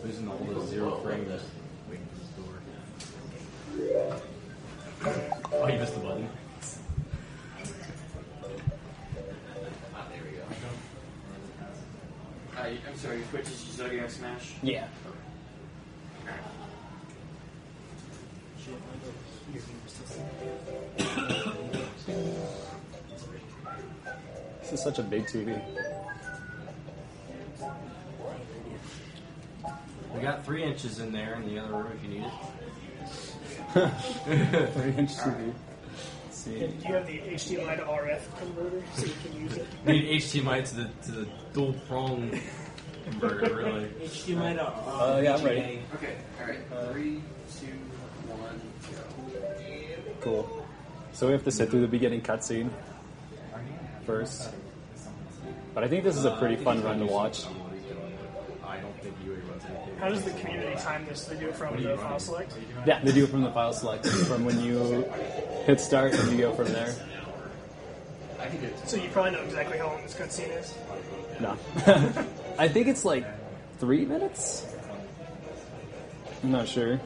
Losing all those 0 frames. Waiting for this door. Oh, you missed the button. There we go. I'm sorry, Twitch is Zodiac Smash? Yeah. This is such a big TV. We got 3 inches in there in the other room if you need it. 3-inch TV. Let's see. Do you have the HDMI to RF converter so you can use it? We need HDMI to the dual prong converter, really. HDMI to yeah, I'm ready. Okay, alright. 3, 2, 1, go. Cool. So we have to sit through the beginning cutscene first. But I think this is a pretty fun run to watch. I don't think UA runs anything. How does the community time this? They do it from the file select? Yeah, they do it from the file select. From when you hit start and you go from there. I can do it. So you probably know exactly how long this cutscene is? No. I think it's like 3 minutes? I'm not sure.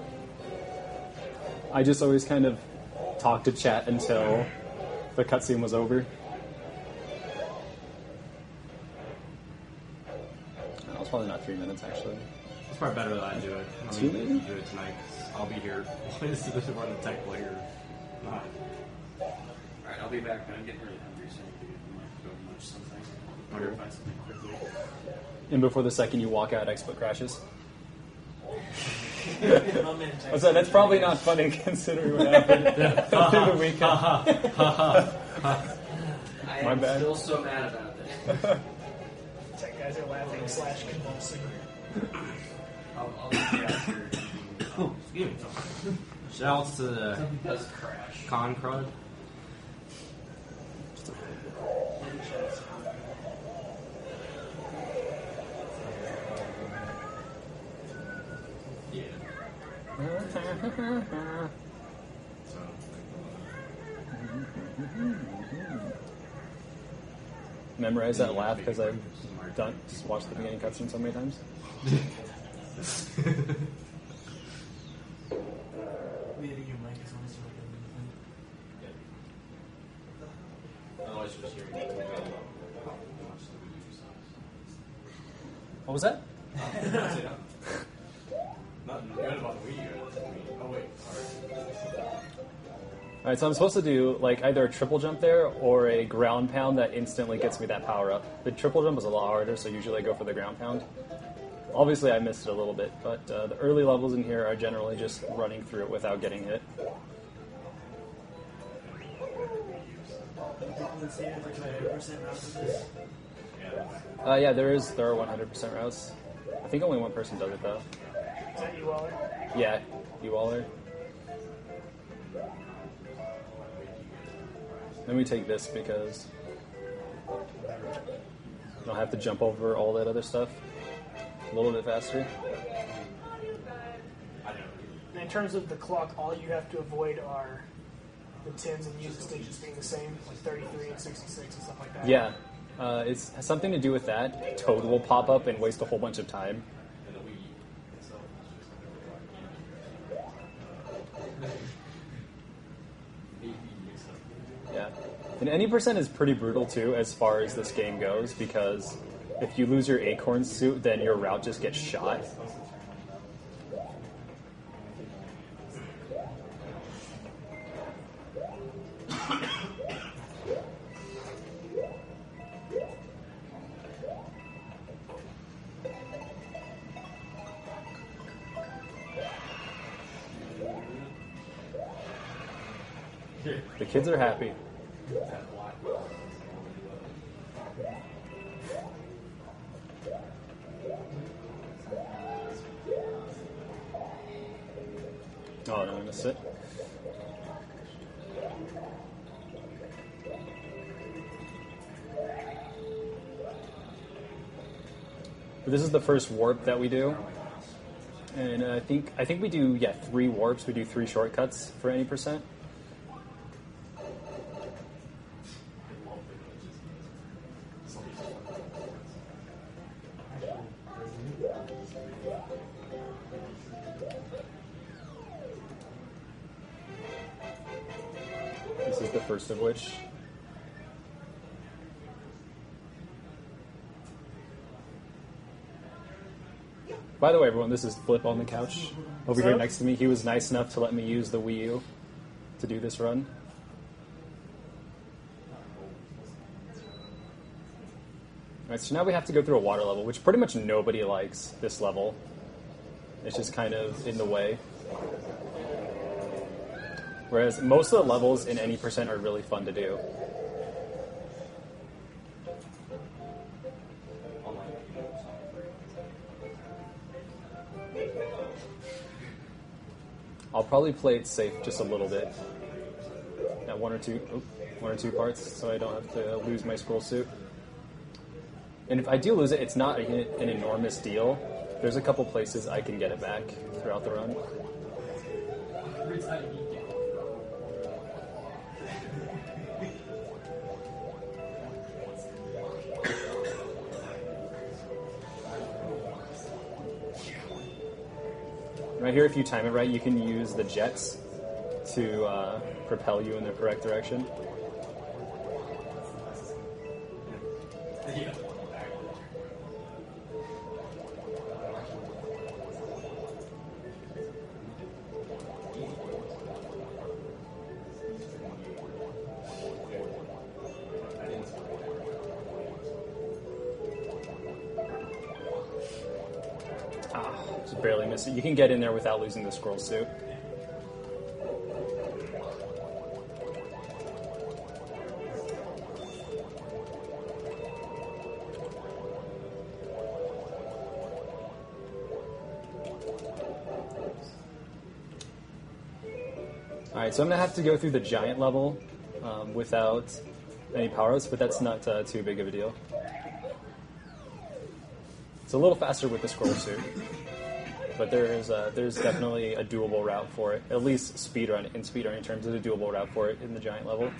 I just always kind of talked to chat until the cutscene was over. No, it's probably not 3 minutes, actually. It's probably better that I do it. I Two, mean, maybe? do it tonight. 'Cause I'll be here. This is run the tech later. Alright, I'll be back, but I'm getting really hungry, so I need to go munch something. I'm going to find something quickly. And before the second you walk out, expert crashes. I So that's probably not funny considering what happened through the weekend. I My am bad. still so mad about this. Tech guys are laughing / convulsing. I'll be after. Oh, excuse me. Shoutouts to the Does crash. con crud. Memorize that laugh because I've just watched the beginning cutscene so many times. We had to get Mike as long as you Otherwise, you're just hearing it. What was that? Nothing good about the Wii U. Oh, wait. Alright, so I'm supposed to do like either a triple jump there or a ground pound that instantly gets me that power up. The triple jump is a lot harder, so usually I go for the ground pound. Obviously I missed it a little bit, but the early levels in here are generally just running through it without getting hit. Yeah, there are 100% routes. I think only one person does it though. Is that you, Waller? Yeah, you all are. Let me take this because I don't have to jump over all that other stuff a little bit faster. And in terms of the clock, all you have to avoid are the 10s and music stages being the same, like 33 and 66 and stuff like that. Yeah, it has something to do with that. Toad will pop up and waste a whole bunch of time. Yeah, and any percent is pretty brutal too as far as this game goes because if you lose your acorn suit, then your route just gets shot. The kids are happy. Oh, no, I missed it. But this is the first warp that we do. And I think we do 3 warps. We do 3 shortcuts for any percent. first of which. By the way, everyone, this is Flip on the couch over here next to me. He was nice enough to let me use the Wii U to do this run. Alright, so now we have to go through a water level, which pretty much nobody likes this level. It's just kind of in the way. Whereas most of the levels in any percent are really fun to do. I'll probably play it safe just a little bit. At one or two parts, so I don't have to lose my scroll suit. And if I do lose it, it's not an enormous deal. There's a couple places I can get it back throughout the run. Right here, if you time it right, you can use the jets to propel you in the correct direction. Just barely miss it. You can get in there without losing the scroll suit. Alright, so I'm going to have to go through the giant level without any power-ups, but that's not too big of a deal. It's a little faster with the scroll suit, but there's definitely a doable route for it. At least speedrunning terms, there's a doable route for it in the giant level.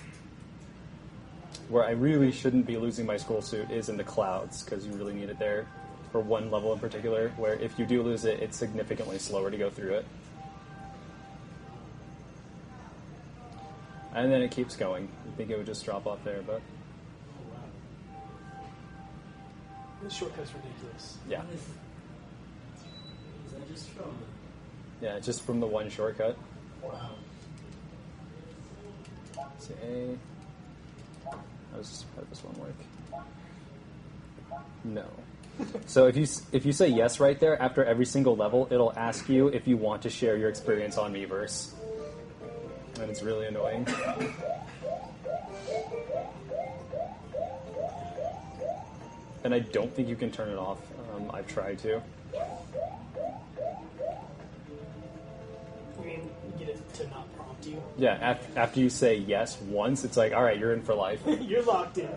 Where I really shouldn't be losing my scroll suit is in the clouds, because you really need it there for one level in particular, where if you do lose it, it's significantly slower to go through it. And then it keeps going. You'd think it would just drop off there, but... This shortcut's ridiculous. Yeah. Is that just from? Yeah, just from the one shortcut. Wow. See, how does this one work? No. So if you say yes right there, after every single level, it'll ask you if you want to share your experience on Miiverse. And it's really annoying. And I don't think you can turn it off. I've tried to. You mean get it to not prompt you? Yeah, after you say yes once, it's like, all right, you're in for life. You're locked in.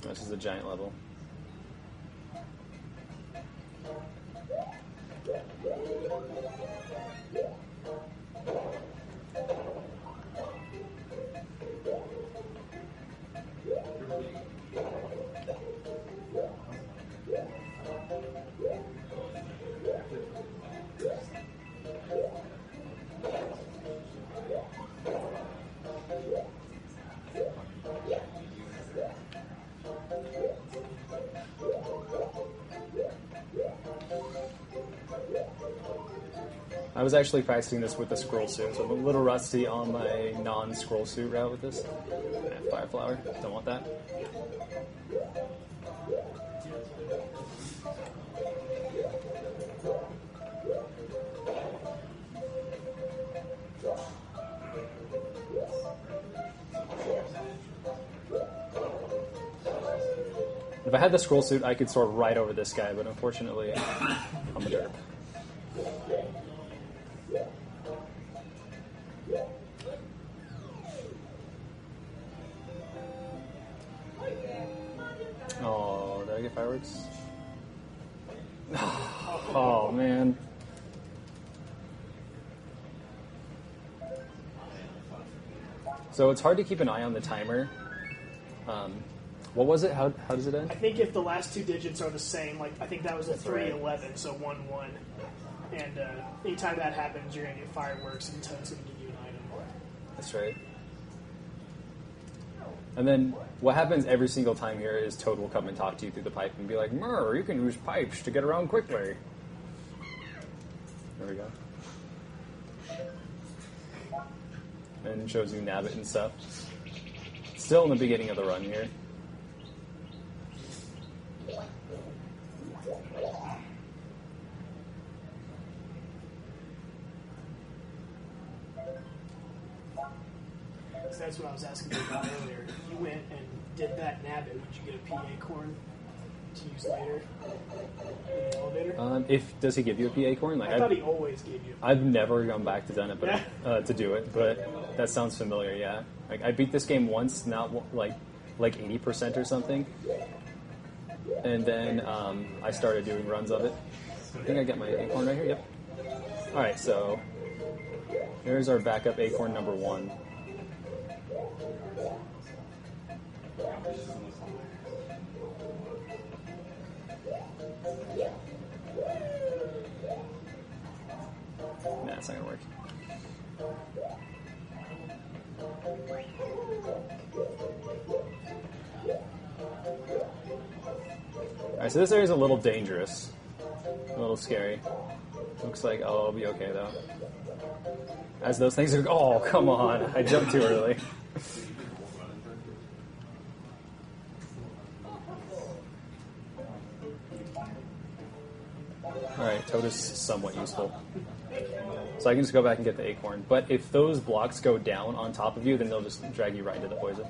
This is a giant level. I was actually practicing this with the scroll suit, so I'm a little rusty on my non-scroll suit route with this. Fire flower, don't want that. If I had the scroll suit, I could soar right over this guy, but unfortunately, I'm a derp. Oh, did I get fireworks? Oh, man. So it's hard to keep an eye on the timer. What was it? How does it end? I think if the last two digits are the same, like I think that was a 311, so 1-1. And anytime that happens, you're going to get fireworks and Toad's going to give you an item. That's right. And then what happens every single time here is Toad will come and talk to you through the pipe and be like, "Mer, you can use pipes to get around quickly." There we go. And shows you Nabbit and stuff. Still in the beginning of the run here. So that's what I was asking you about earlier. If you went and did that Nabbit, would you get a PA corn to use later in the elevator? Does he give you a PA corn? Like I thought he always gave you. I've never gone back to done it, but to do it, but that sounds familiar. Yeah, like I beat this game once, not like 80% or something, and then I started doing runs of it. I think I get my acorn right here. Yep. All right, so here's our backup acorn number 1. Nah, it's not gonna work. Alright, so this area is a little dangerous. A little scary. Looks like, oh, I'll be okay though. As those things are, oh, come on. I jumped too early. Alright, Toad is somewhat useful. So I can just go back and get the acorn. But if those blocks go down on top of you, then they'll just drag you right into the poison.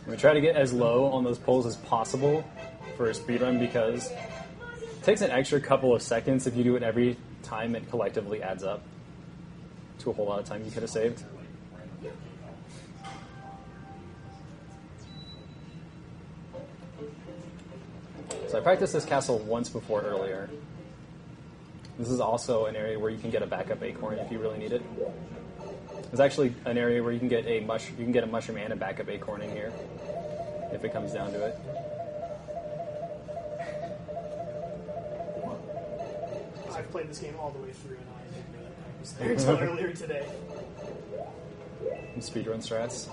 We try to get as low on those poles as possible for a speedrun because it takes an extra couple of seconds. If you do it every time, it collectively adds up to a whole lot of time you could have saved. So I practiced this castle once before earlier. This is also an area where you can get a backup acorn if you really need it. There's actually an area where you can get a mushroom and a backup acorn in here, if it comes down to it. I've played this game all the way through, and I didn't know that I was there until earlier today. Some speedrun strats.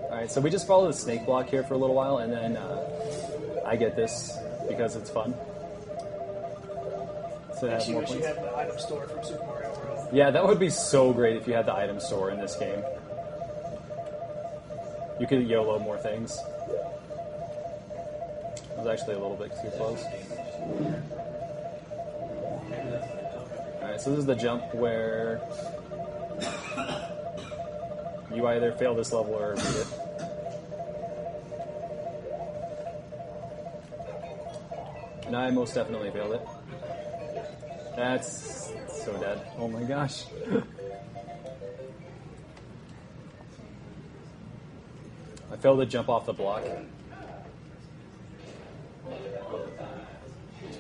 Alright, so we just follow the snake block here for a little while, and then I get this because it's fun. So I wish you had the item store from Super Mario World. Yeah, that would be so great if you had the item store in this game. You could YOLO more things. It was actually a little bit too close. Alright, so this is the jump where you either fail this level or beat it. And I most definitely failed it. That's so dead. Oh my gosh. I failed to jump off the block.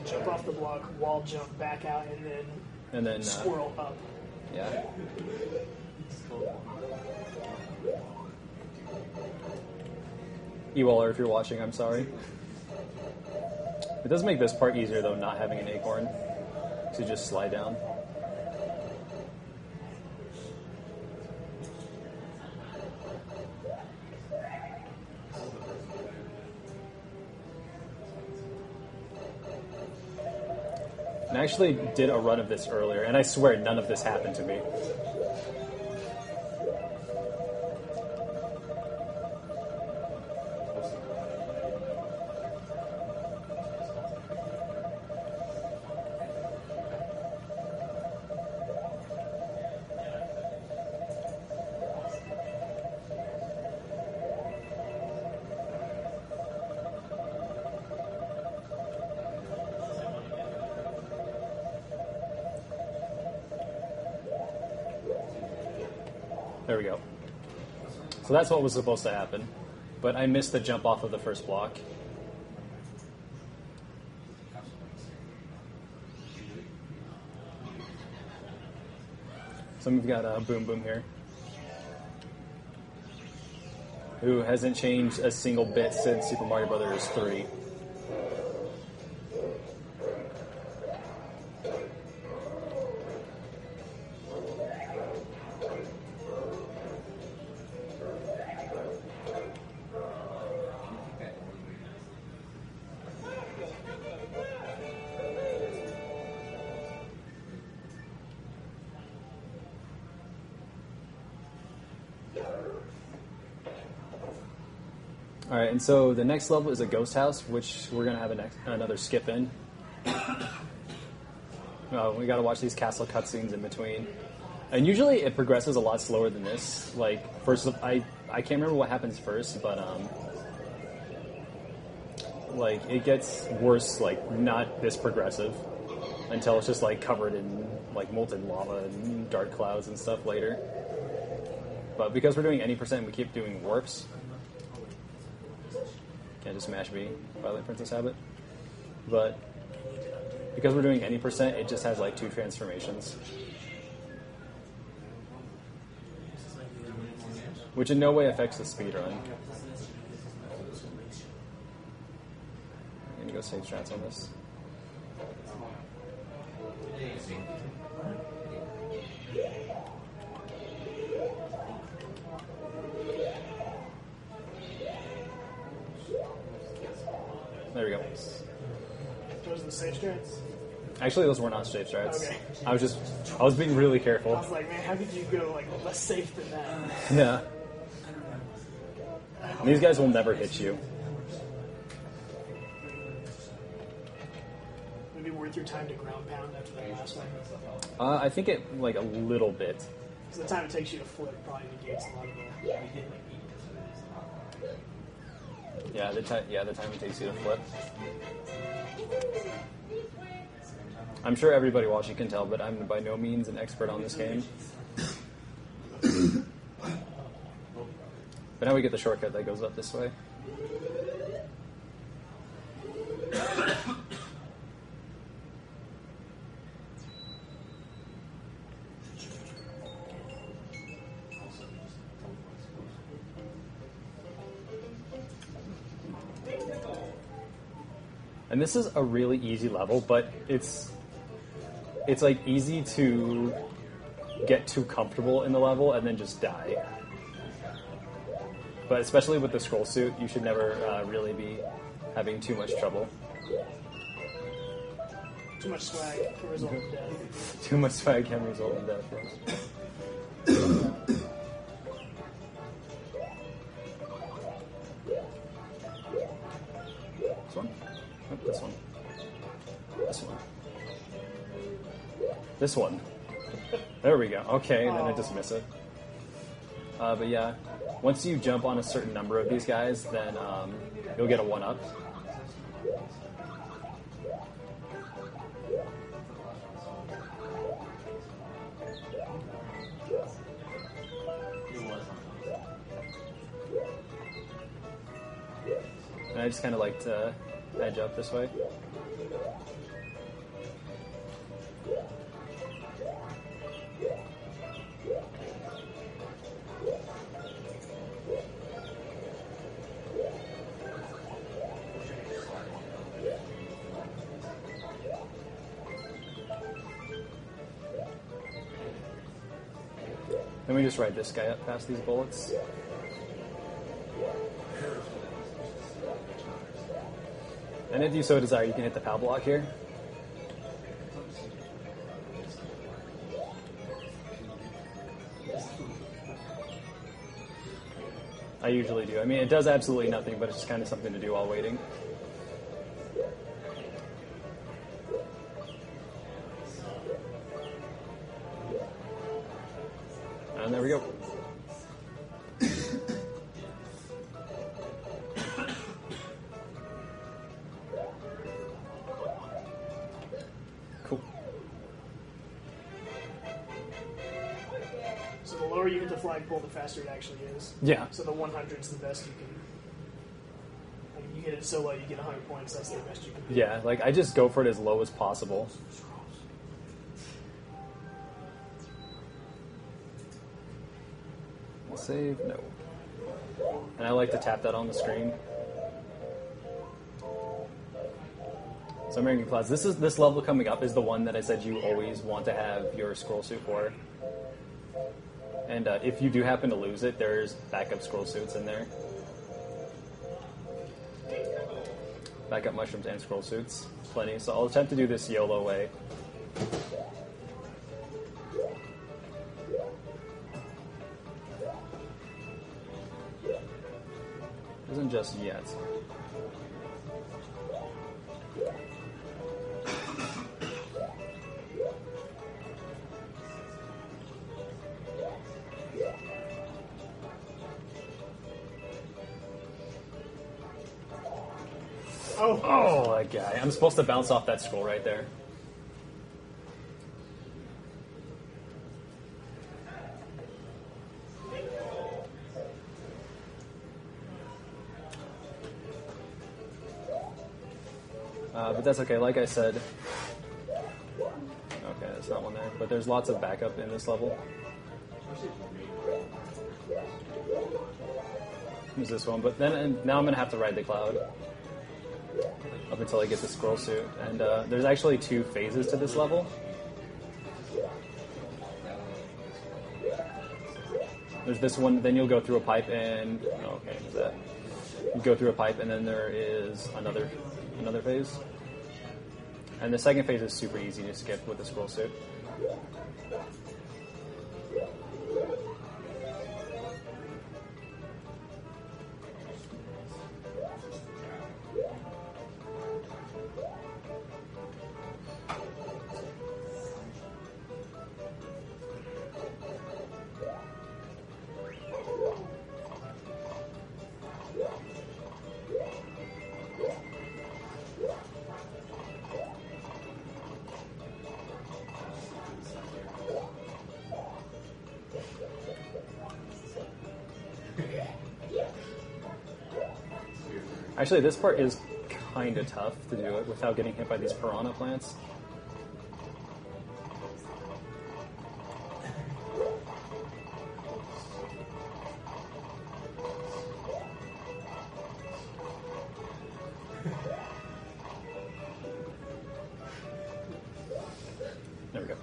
Jump off the block, wall jump back out, and then swirl up. Yeah. Ewaller, if you're watching, I'm sorry. It does make this part easier, though, not having an acorn to just slide down. And I actually did a run of this earlier, and I swear none of this happened to me. There we go. So that's what was supposed to happen. But I missed the jump off of the first block. So we've got Boom Boom here, who hasn't changed a single bit since Super Mario Bros. 3. All right, and so the next level is a ghost house, which we're gonna have another skip in. We got to watch these castle cutscenes in between, and usually it progresses a lot slower than this. Like first, I can't remember what happens first, but like it gets worse, like not this progressive, until it's just like covered in like molten lava and dark clouds and stuff later. But because we're doing any percent, we keep doing warps. Can't just mash B, Twilight Princess habit. But because we're doing any percent, it just has like 2 transformations. Which in no way affects the speedrun. I'm gonna go save strats on this. There we go. Those are the safe strats? Actually, those were not safe strats. Okay. I was being really I careful. was like, man, how could you go like less safe than that? Yeah. And these guys will never hit you. Would it be worth your time to ground pound after that last one? I think it like a little bit. Because the time it takes you to flip probably negates a lot of the. Yeah, the time it takes you to flip. I'm sure everybody watching can tell, but I'm by no means an expert on this game. But now we get the shortcut that goes up this way. And this is a really easy level, but it's like easy to get too comfortable in the level and then just die. But especially with the scroll suit, you should never really be having too much trouble. Too much swag can result in death. Too much swag can result in death. This one? Oh, this one. This one. This one. There we go. Okay, and then I just miss it. But yeah, once you jump on a certain number of these guys, then you'll get a 1-up. And I just kind of like to edge up this way. Then we just ride this guy up past these bullets. And if you so desire, you can hit the POW block here. I usually do. I mean, it does absolutely nothing, but it's just kind of something to do while waiting. And there we go. Cool. So the lower you get to fly flagpole, the faster it actually is. Yeah. So the 100 is the best you can. You hit it so low, you get 100 points. That's the best you can do. Yeah, like I just go for it as low as possible. Save? No. And I like to tap that on the screen. So American Clouds, this level coming up is the one that I said you always want to have your scroll suit for. And if you do happen to lose it, there's backup scroll suits in there. Backup mushrooms and scroll suits. Plenty. So I'll attempt to do this YOLO way. Isn't just yet. Oh, that guy. I'm supposed to bounce off that scroll right there. But that's okay. Like I said, okay, there's not one there. But there's lots of backup in this level. There's this one, but then now I'm gonna have to ride the cloud up until I get the scroll suit. And there's actually 2 phases to this level. There's this one, then you'll go through a pipe and okay, is that? You go through a pipe, and then there is another phase. And the second phase is super easy to skip with the scroll suit. Actually, this part is kind of tough to do it without getting hit by these piranha plants. There we go.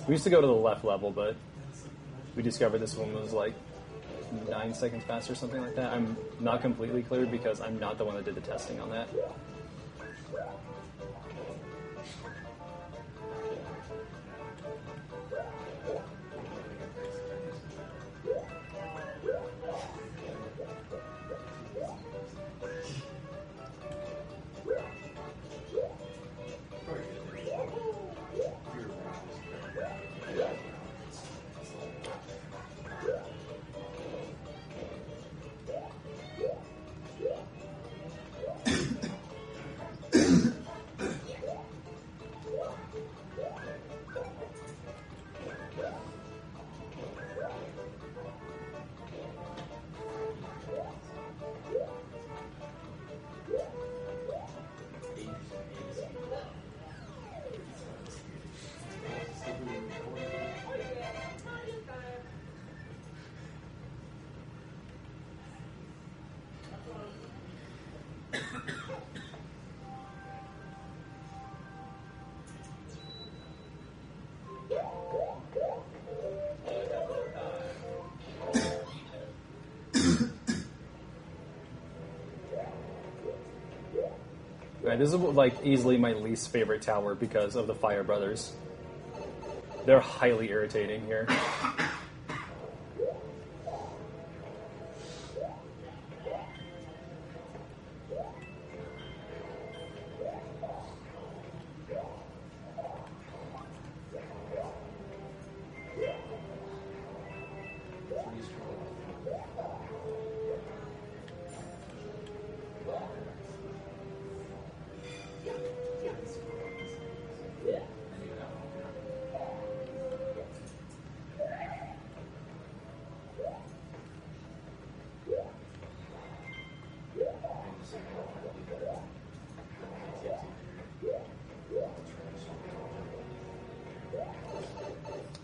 We used to go to the left level, but we discovered this one was like 9 seconds faster or something like that. I'm not completely clear because I'm not the one that did the testing on that. Right, this is like easily my least favorite tower because of the Fire Brothers. They're highly irritating here.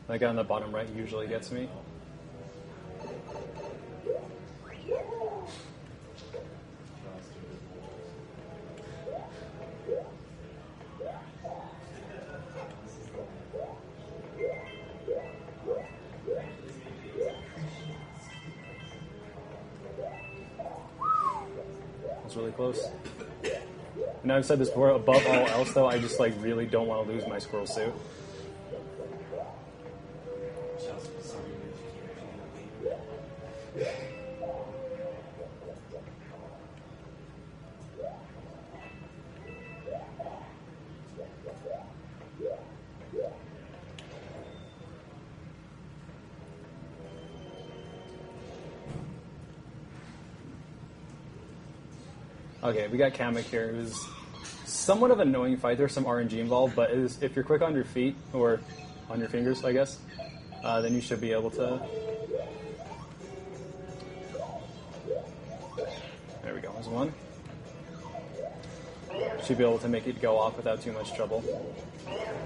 That guy on the bottom right usually gets me. That's really close. And I've said this before, above all else though, I just like really don't want to lose my squirrel suit. Okay, we got Kamek here, who's somewhat of an annoying fight. There's some RNG involved, but if you're quick on your feet, or on your fingers, I guess, then you should be able to... There we go, there's one. Should be able to make it go off without too much trouble.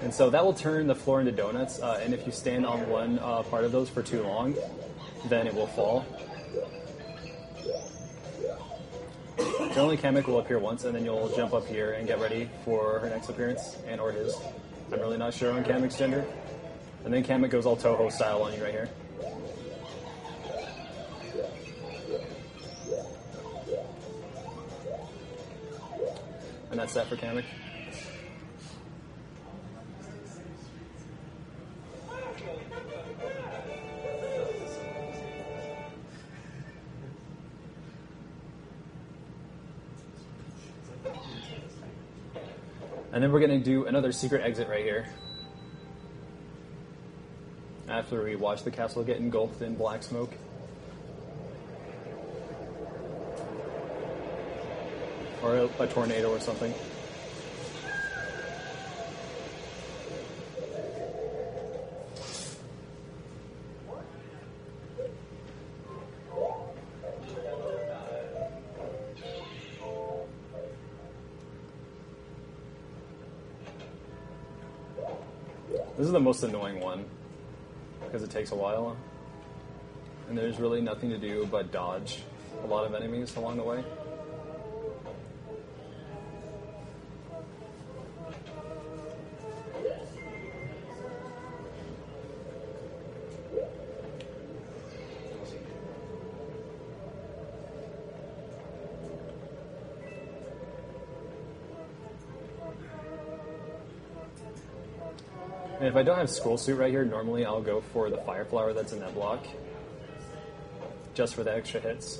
And so that will turn the floor into donuts, and if you stand on one part of those for too long, then it will fall. Generally, Kamek will appear once, and then you'll jump up here and get ready for her next appearance, and or his. I'm really not sure on Kamek's gender. And then Kamek goes all Toho style on you right here. And that's that for Kamek. And then we're going to do another secret exit right here. After we watch the castle get engulfed in black smoke. Or a tornado or something. This is the most annoying one, because it takes a while, and there's really nothing to do but dodge a lot of enemies along the way. And if I don't have Scroll Suit right here, normally I'll go for the Fire Flower that's in that block, just for the extra hits.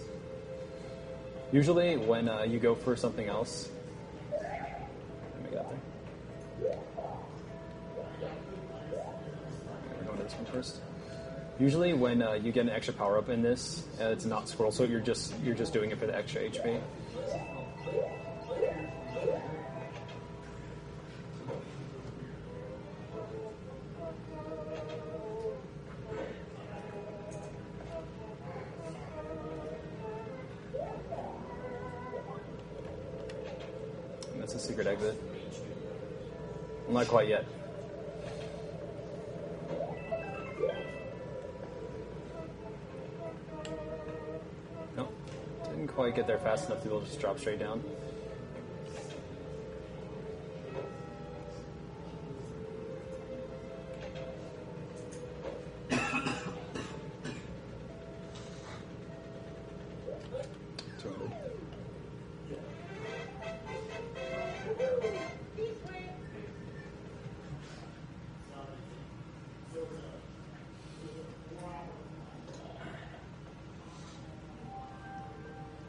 Usually when you go for something else, let me get up there. We're going to this one first. Usually when you get an extra power up in this, it's not Scroll Suit. You're just doing it for the extra HP. That's a secret exit. Well, not quite yet. Nope. Didn't quite get there fast enough to be able to just drop straight down.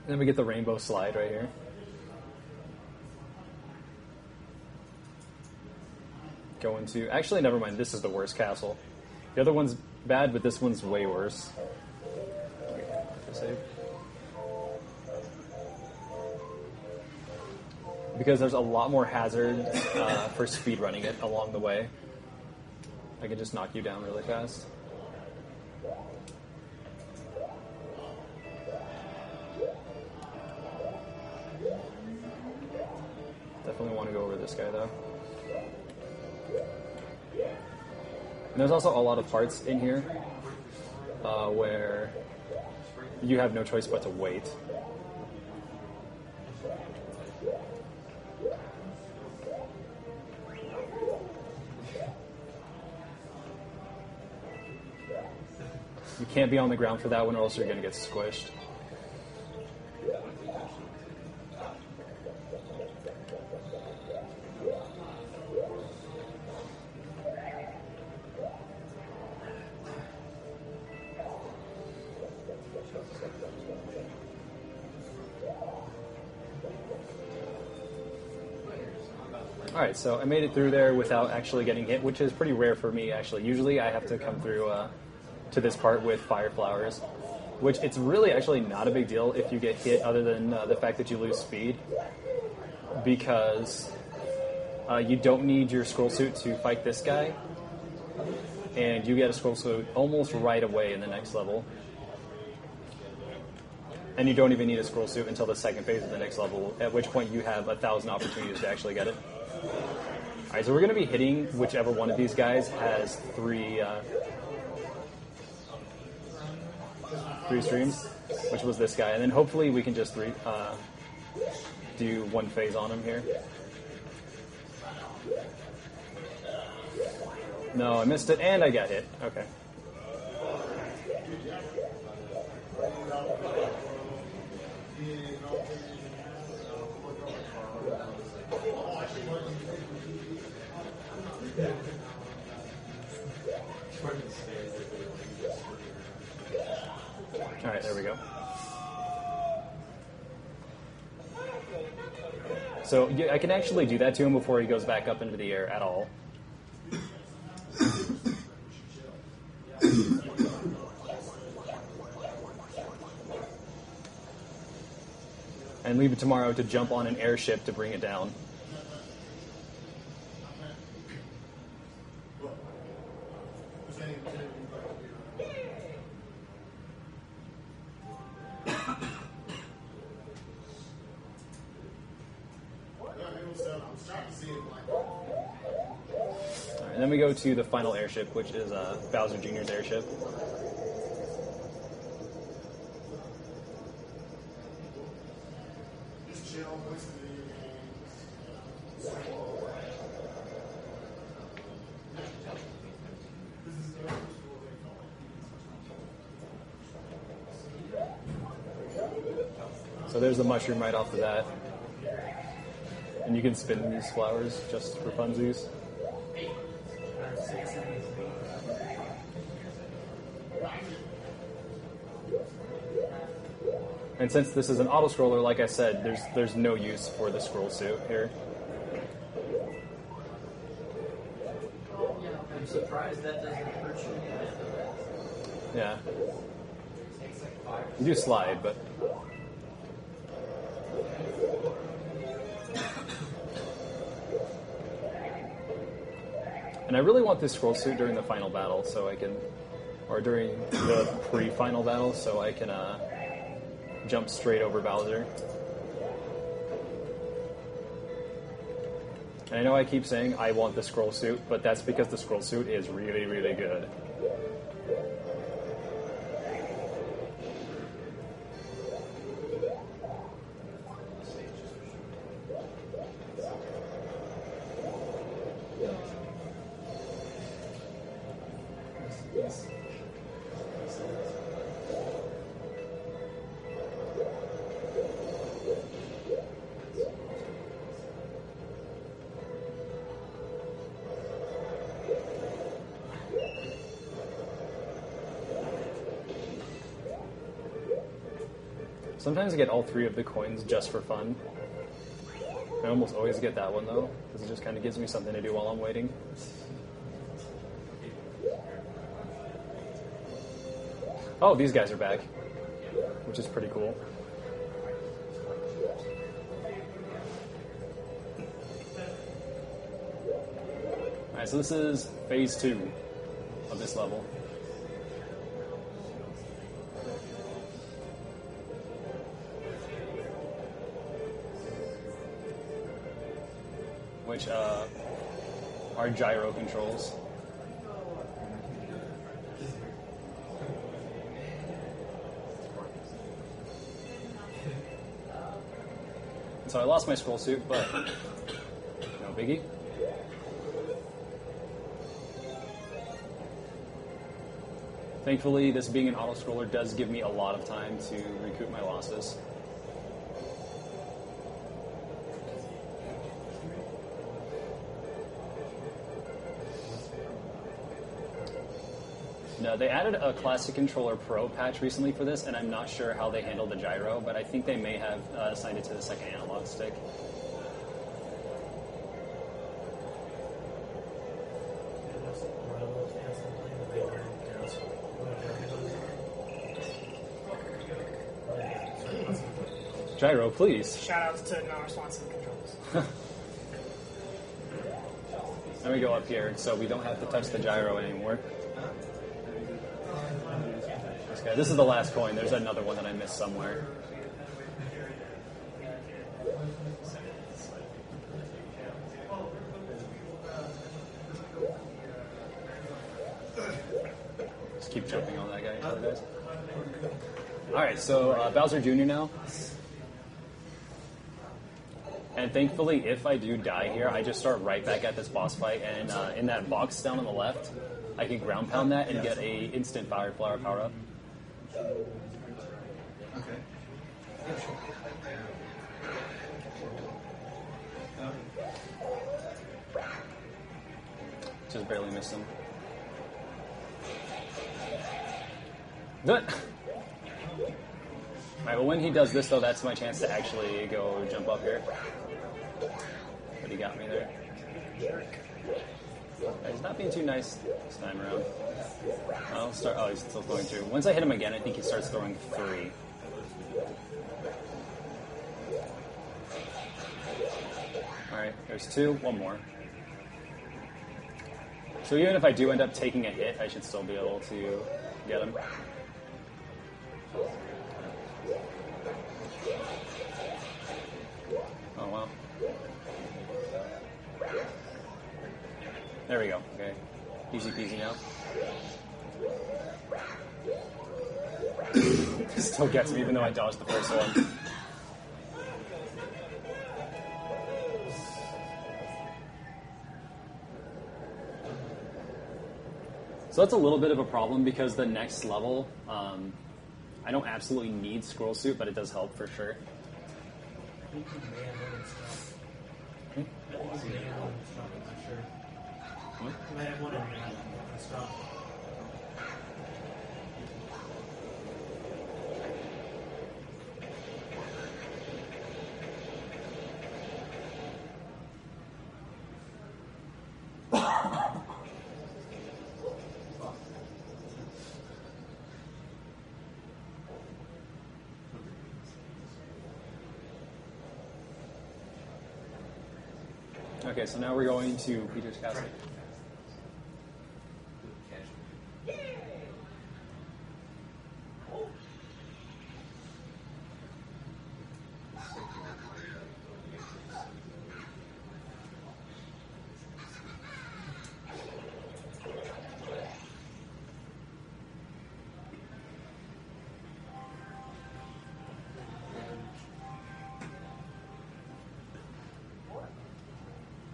Then we get the rainbow slide right here. Go into... Actually, never mind. This is the worst castle. The other one's bad, but this one's way worse. Save. Because there's a lot more hazard for speed running it along the way. I can just knock you down really fast. Definitely want to go over this guy, though. And there's also a lot of parts in here where you have no choice but to wait. You can't be on the ground for that one or else you're going to get squished. Alright, so I made it through there without actually getting hit, which is pretty rare for me, actually. Usually I have to come through to this part with fire flowers, which it's really actually not a big deal if you get hit other than the fact that you lose speed, because you don't need your scroll suit to fight this guy, and you get a scroll suit almost right away in the next level. And you don't even need a scroll suit until the second phase of the next level, at which point you have 1,000 opportunities to actually get it. Alright, so we're going to be hitting whichever one of these guys has three streams, which was this guy. And then hopefully we can just do one phase on him here. No, I missed it, and I got hit. Okay. Alright, there we go. So I can actually do that to him before he goes back up into the air at all. And leave it tomorrow to jump on an airship to bring it down. And then we go to the final airship, which is Bowser Jr.'s airship. So there's the mushroom right off the bat. And you can spin these flowers just for funsies. And since this is an auto-scroller, like I said, there's no use for the scroll suit here. I'm surprised that doesn't hurt you. Yeah. You do slide, but... And I really want this scroll suit during the final battle, so I can... Or during the pre-final battle, so I can jump straight over Bowser. And I know I keep saying I want the scroll suit, but that's because the scroll suit is really, really good. Sometimes I get all three of the coins just for fun. I almost always get that one, though, because it just kind of gives me something to do while I'm waiting. Oh, these guys are back, which is pretty cool. Alright, so this is phase 2 of this level. Which are gyro controls. So I lost my scroll suit, but no biggie. Thankfully, this being an auto-scroller does give me a lot of time to recoup my losses. No, they added a Classic Controller Pro patch recently for this, and I'm not sure how they handled the gyro, but I think they may have assigned it to the second analog stick. Gyro, please. Shoutouts to non-responsive controls. Let me go up here so we don't have to touch the gyro anymore. Okay, this is the last coin. There's another one that I missed somewhere. Just keep jumping on that guy until it dies. Alright, so Bowser Jr. now. And thankfully, if I do die here, I just start right back at this boss fight, and in that box down on the left, I can ground pound that and get a instant fire flower power up. Just barely missed him. Good. Alright, well when he does this though, that's my chance to actually go jump up here. But he got me there. He's not being too nice this time around. I'll start. Oh, he's still going through. Once I hit him again, I think he starts throwing 3. Alright, there's 2. One more. So even if I do end up taking a hit, I should still be able to get him. Oh, wow. There we go. Okay. Easy peasy now. Still gets me even though I dodged the first one. So that's a little bit of a problem because the next level, I don't absolutely need Scroll Suit, but it does help for sure. Okay, so now we're going to Peter's Castle.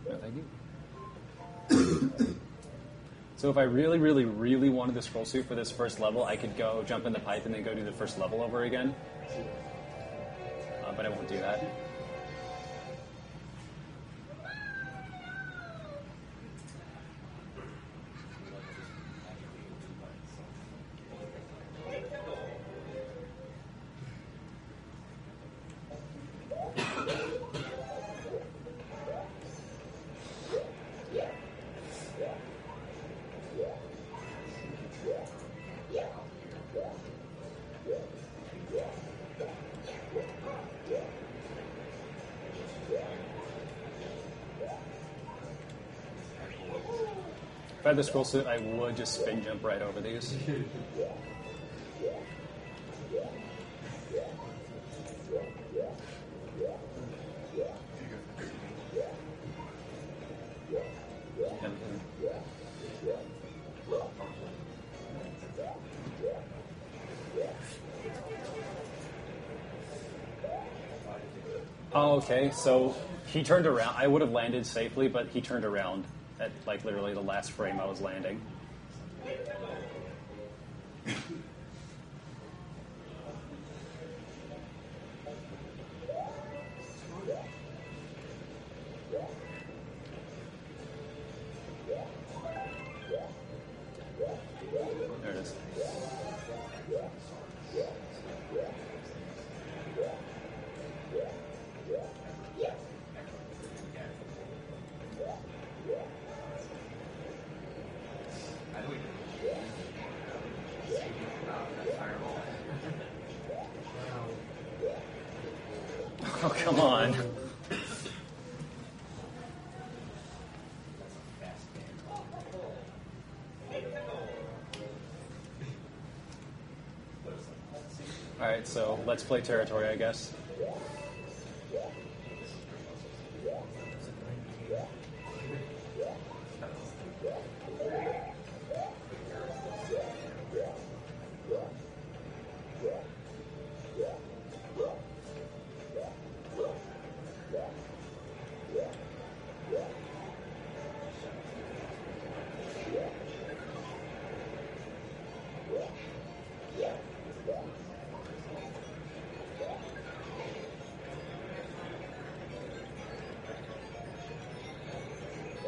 No, thank you. So if I really, really, really wanted the Scroll Suit for this first level, I could go jump in the pipe and then go do the first level over again. But I won't do that. If I had the Scroll Suit, I would just spin jump right over these. Oh, okay. So he turned around. I would have landed safely, but he turned around at like literally the last frame I was landing. There it is. Oh, come on. Alright, so let's play territory, I guess.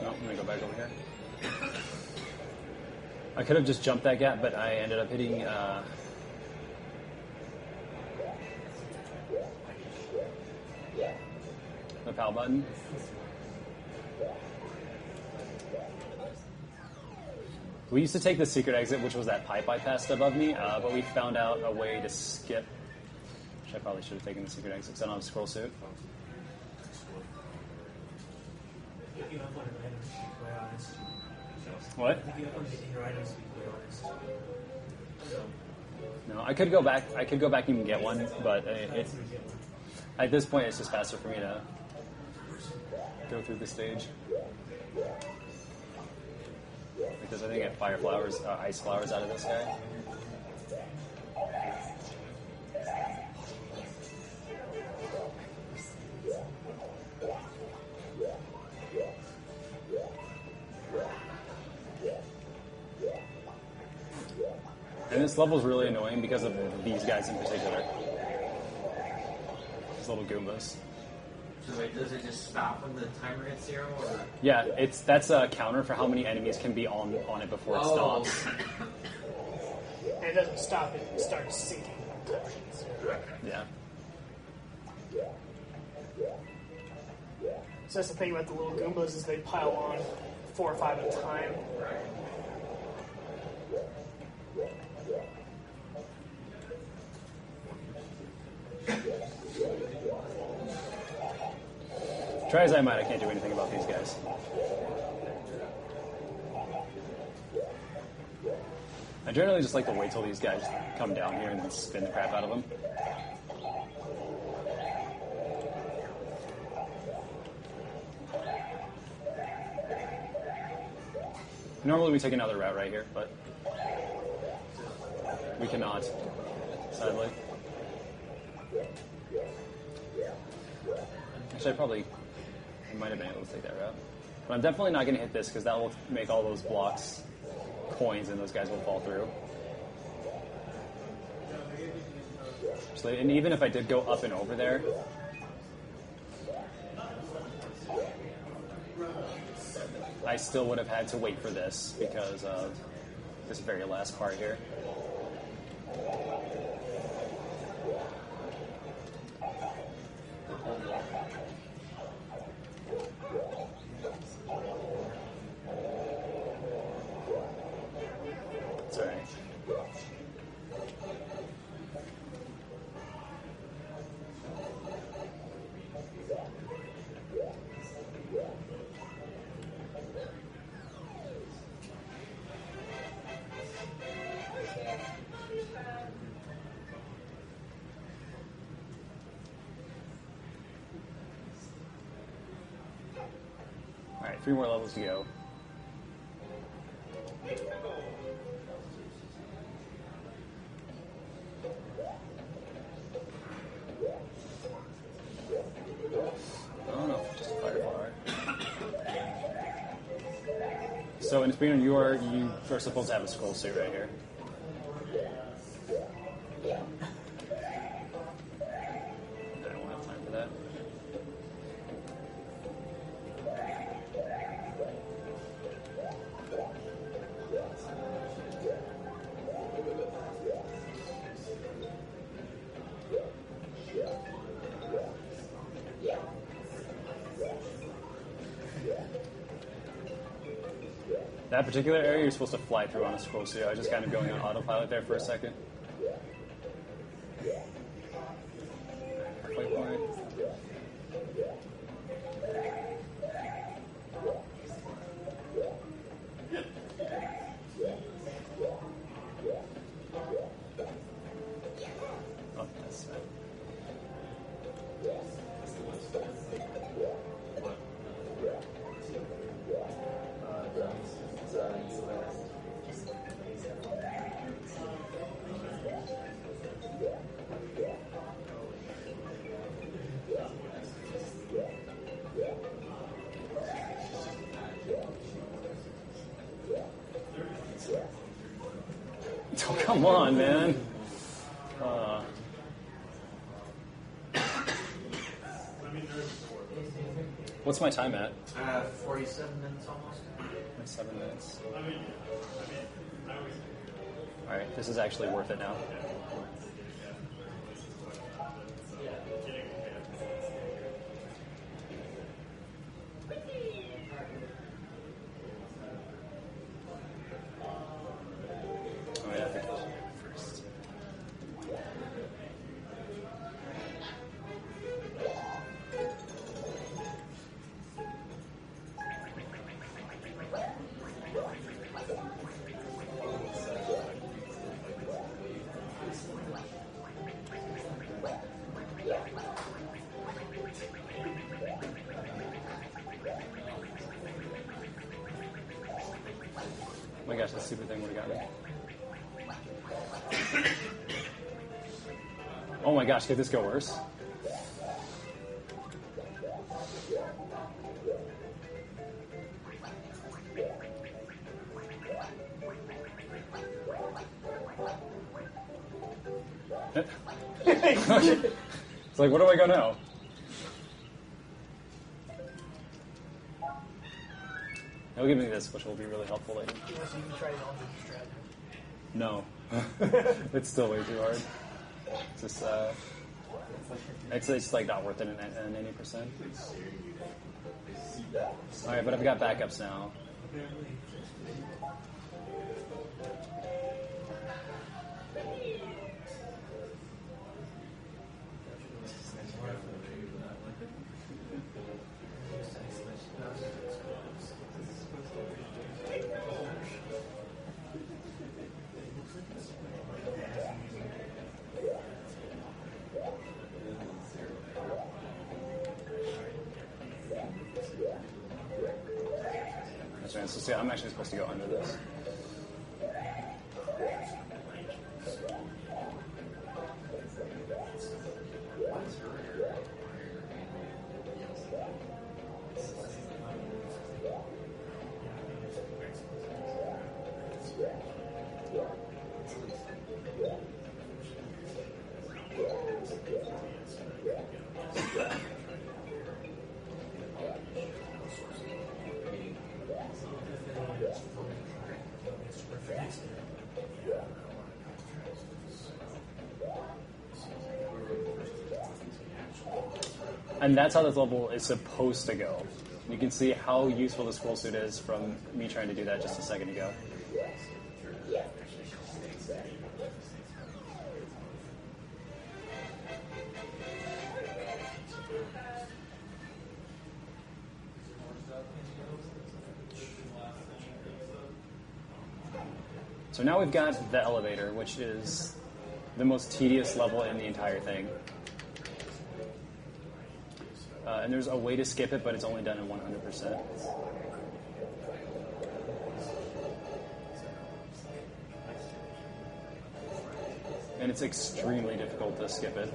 No, I'm gonna go back over here. I could have just jumped that gap, but I ended up hitting the PAL button. We used to take the secret exit, which was that pipe I passed above me, but we found out a way to skip. Which I probably should have taken the secret exit because I don't have a scroll suit. If you have one of the items, to be quite honest. What? If you have one of your items, to be quite honest. So, No, I could go back. I could go back and get one, but I'm gonna get one. at this point, it's just faster for me to go through the stage. Because I think I get fire flowers, ice flowers out of this guy. And this level's really annoying because of these guys in particular. These little Goombas. So wait, does it just stop when the timer hits 0, or? Yeah, that's a counter for how many enemies can be on it before it stops. And it doesn't stop, it starts sinking. Yeah. So that's the thing about the little Goombas is they pile on 4 or 5 at a time. Try as I might, I can't do anything about these guys. I generally just like to wait till these guys come down here and then spin the crap out of them. Normally we take another route right here, but we cannot, sadly. Actually, I might have been able to take that route. But I'm definitely not going to hit this because that will make all those blocks coins and those guys will fall through. So, and even if I did go up and over there, I still would have had to wait for this because of this very last part here. It's alright. Alright, 3 more levels to go. So in Espino, you are supposed to have a scroll suit right here. I don't have time for that. That particular area you're supposed to fly through on a scroll suit. I was just kind of going on autopilot there for a second. Halfway point. Oh, that's it. Oh, come on, man. What's my time at? 47 minutes almost. 7 minutes. Alright, this is actually worth it now. Oh, yeah, I think first. Oh my gosh, that stupid thing would have got me. Oh my gosh, could this go worse? It's like, where do I go now? He'll give me this, which will be really helpful later. Unless you can try it on the strap. No. It's still way too hard. It's just, it's like not worth it in 80%. Alright, but I've got backups now. That's right. So see, I'm actually supposed to go under this. And that's how this level is supposed to go. You can see how useful the scroll suit is from me trying to do that just a second ago. So now we've got the elevator, which is the most tedious level in the entire thing. And there's a way to skip it, but it's only done in 100%. And it's extremely difficult to skip it.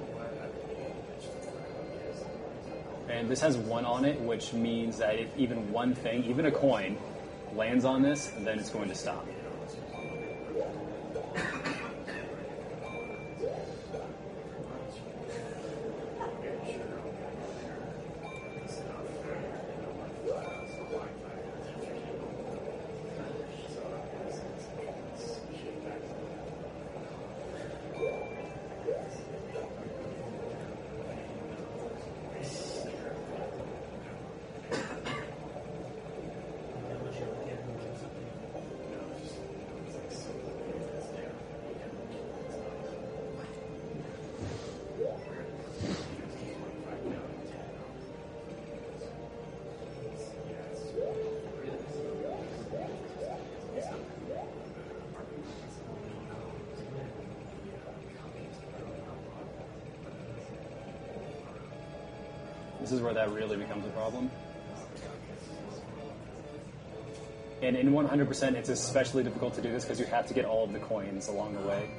And this has 1 on it, which means that if even one thing, even a coin, lands on this, then it's going to stop. This is where that really becomes a problem. And in 100%, it's especially difficult to do this because you have to get all of the coins along the way.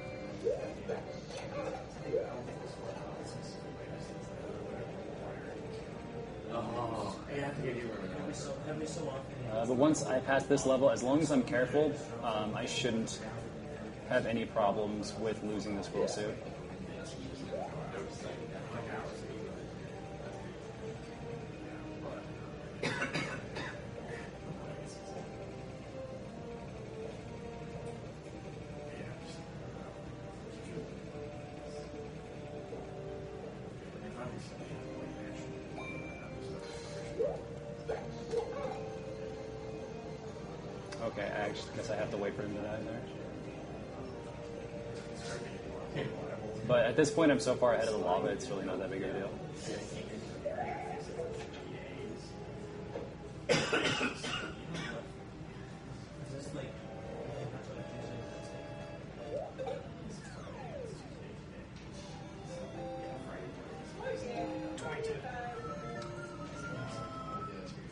Oh, yeah, I think I do remember. But once I pass this level, as long as I'm careful, I shouldn't have any problems with losing this scroll suit. Okay, I actually guess I have to wait for him to die there. But at this point, I'm so far ahead of the lava, it's really not that big of a deal.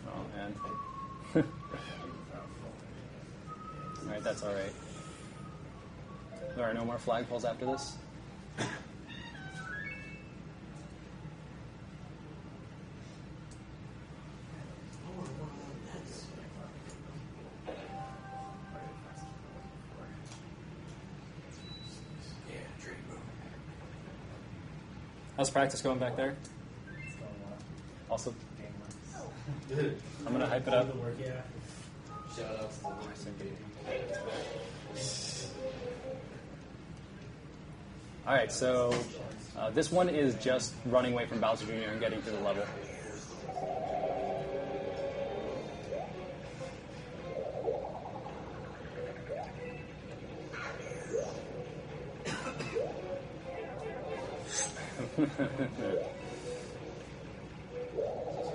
Oh, man. Alright, that's alright. There are no more flagpoles after this? How's practice going back there? Also, I'm gonna hype it up. Shout out to the voice and baby. Alright, so this one is just running away from Bowser Jr. and getting through the level.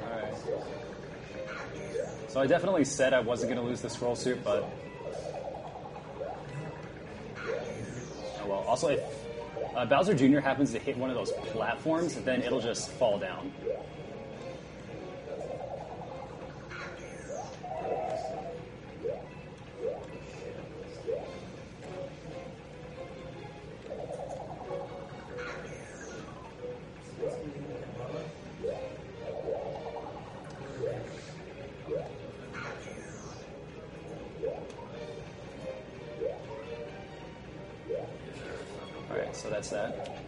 Alright. So I definitely said I wasn't going to lose the scroll suit, but... Oh well. Also, if Bowser Jr. happens to hit one of those platforms, then it'll just fall down. Alright, so that's that.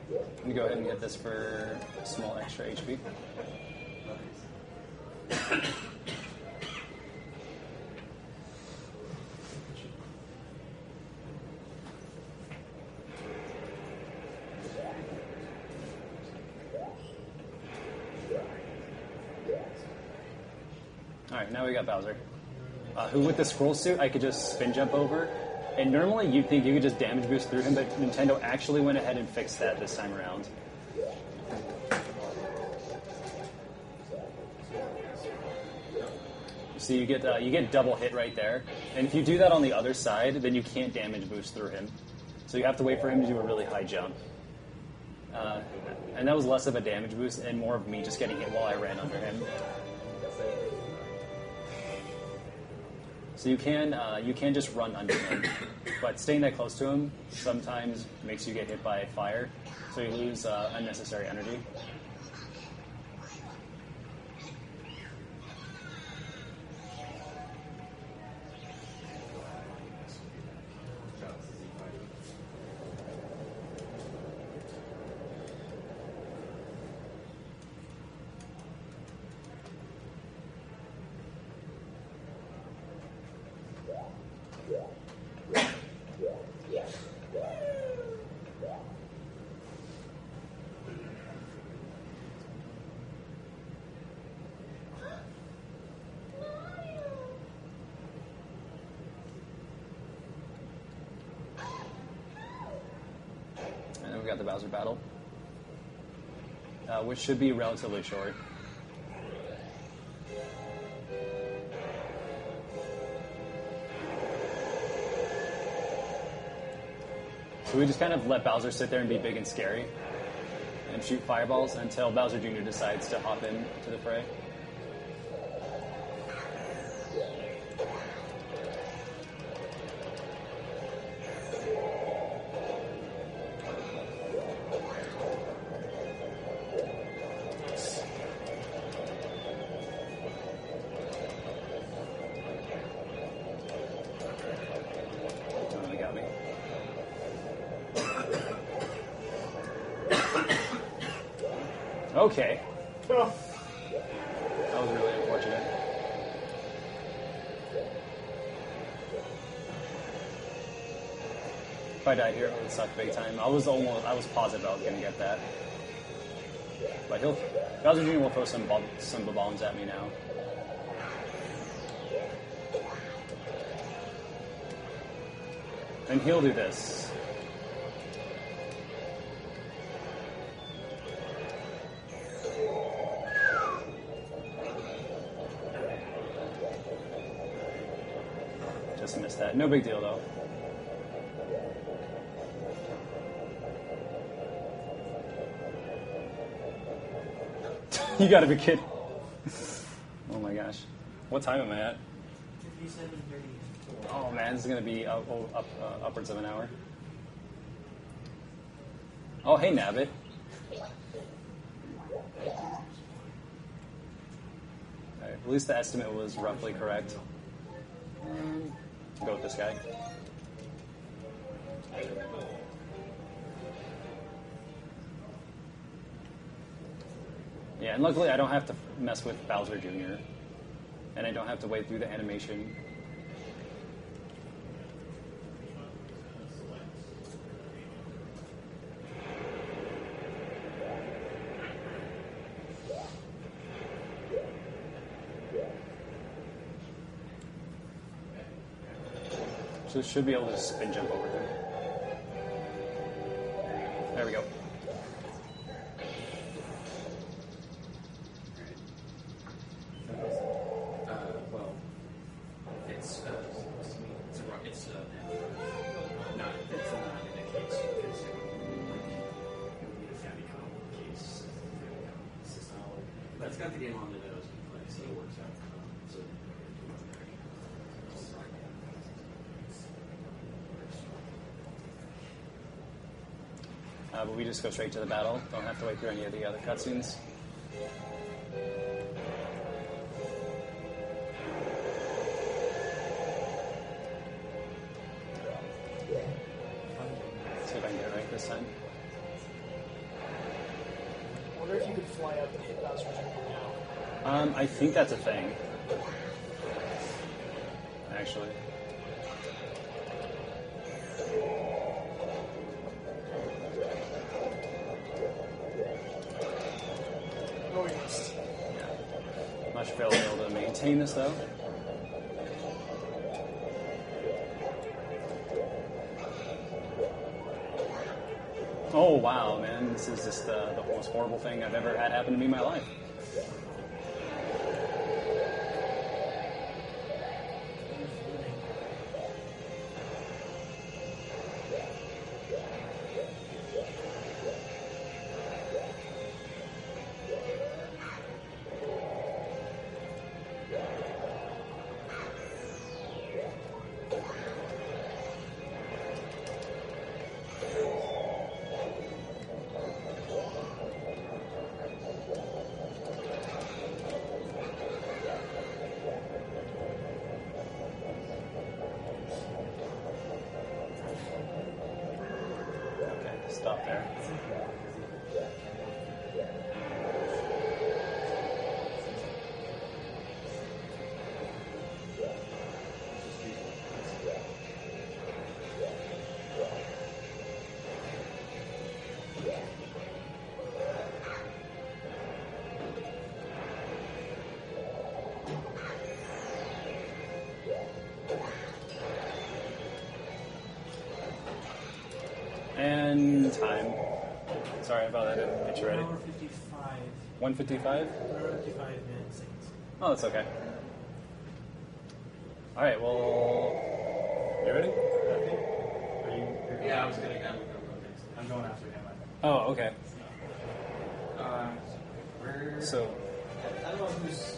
I'm gonna go ahead and get this for small extra HP. Alright, now we got Bowser. Who with the scroll suit, I could just spin jump over. And normally you'd think you could just damage boost through him, but Nintendo actually went ahead and fixed that this time around. So you get double hit right there. And if you do that on the other side, then you can't damage boost through him. So you have to wait for him to do a really high jump. And that was less of a damage boost and more of me just getting hit while I ran under him. So you can just run under him, but staying that close to him sometimes makes you get hit by fire, so you lose unnecessary energy. And then we got the Bowser battle, which should be relatively short. So we just kind of let Bowser sit there and be big and scary and shoot fireballs until Bowser Jr. decides to hop in to the fray. Totally got me. Okay. Oh, That was really unfortunate. If I died here, it would suck big time. I was positive I was gonna get that. But Bowser Jr. will throw some bombs at me now. And he'll do this. Just missed that. No big deal, though. You gotta be kidding. Oh my gosh. What time am I at? 57:34. Oh man, this is gonna be upwards of an hour. Oh, hey, Nabbit. Alright, at least the estimate was roughly correct. Go with this guy. Yeah, and luckily I don't have to mess with Bowser Jr. And I don't have to wait through the animation. So should be able to spin jump over him. There we go. Well, it's not in a case because it would be a Famicom case. That's got the game on the nose we play, so it works out. So. But we just go straight to the battle. Don't have to wait through any of the other cutscenes. See if I can get it right this time. I wonder if you could fly up and hit Bowser Jr. now. I think that's a thing. Actually. Oh, yes. Yeah. Not sure if I'll be able to maintain this though. Oh wow, man, this is just the most horrible thing I've ever had happen to me in my life. stop there. And time. Sorry about that. I didn't get you ready. 1:55. 1:55? 55 minutes. Seconds. Oh, that's okay. All right. Well, you ready? Are you? Yeah, I was gonna go next. I'm going after him. I think. Oh, okay. Where? So, I don't know whose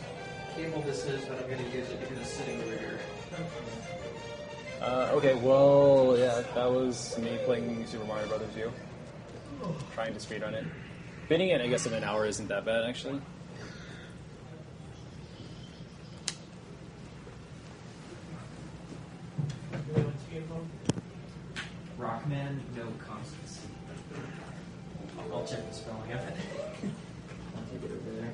cable this is, but I'm gonna use it because it's sitting over here. okay. Well, yeah, that was me playing Super Mario Brothers U. Trying to speedrun it. Beating it, I guess, in an hour isn't that bad, actually. Rockman, no constancy. I'll check the spelling of it. I'll take it over there.